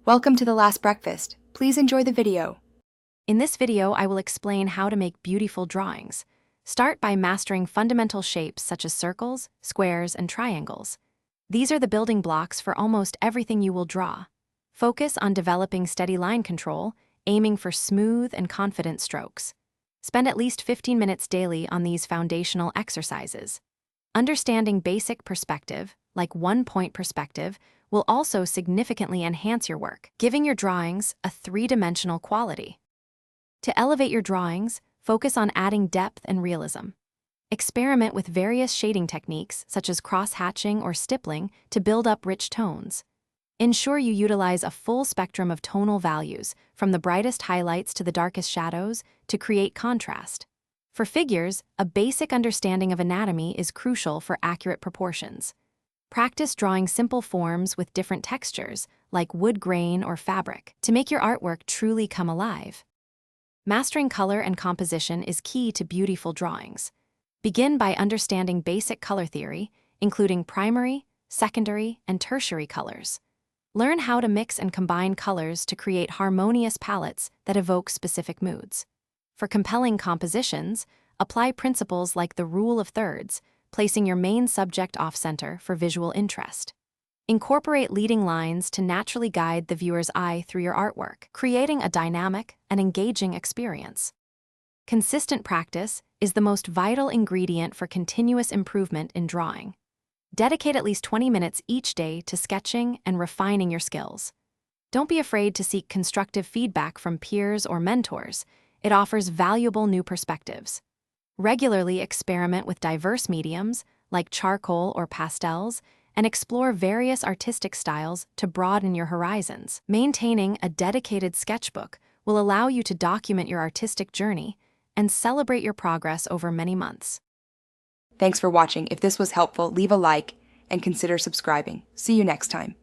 Welcome to The Last Breakfast. Please enjoy the video. In this video, I will explain how to make beautiful drawings. Start by mastering fundamental shapes such as circles, squares, and triangles. These are the building blocks for almost everything you will draw. Focus on developing steady line control, aiming for smooth and confident strokes. Spend at least 15 minutes daily on these foundational exercises. Understanding basic perspective, like one-point perspective, will also significantly enhance your work, giving your drawings a three-dimensional quality. To elevate your drawings, focus on adding depth and realism. Experiment with various shading techniques, such as cross-hatching or stippling, to build up rich tones. Ensure you utilize a full spectrum of tonal values, from the brightest highlights to the darkest shadows, to create contrast. For figures, a basic understanding of anatomy is crucial for accurate proportions. Practice drawing simple forms with different textures, like wood grain or fabric, to make your artwork truly come alive. Mastering color and composition is key to beautiful drawings. Begin by understanding basic color theory, including primary, secondary, and tertiary colors. Learn how to mix and combine colors to create harmonious palettes that evoke specific moods. For compelling compositions, apply principles like the rule of thirds, placing your main subject off-center for visual interest. Incorporate leading lines to naturally guide the viewer's eye through your artwork, creating a dynamic and engaging experience. Consistent practice is the most vital ingredient for continuous improvement in drawing. Dedicate at least 20 minutes each day to sketching and refining your skills. Don't be afraid to seek constructive feedback from peers or mentors. It offers valuable new perspectives. Regularly experiment with diverse mediums, like charcoal or pastels, and explore various artistic styles to broaden your horizons. Maintaining a dedicated sketchbook will allow you to document your artistic journey and celebrate your progress over many months. Thanks for watching. If this was helpful, leave a like and consider subscribing. See you next time.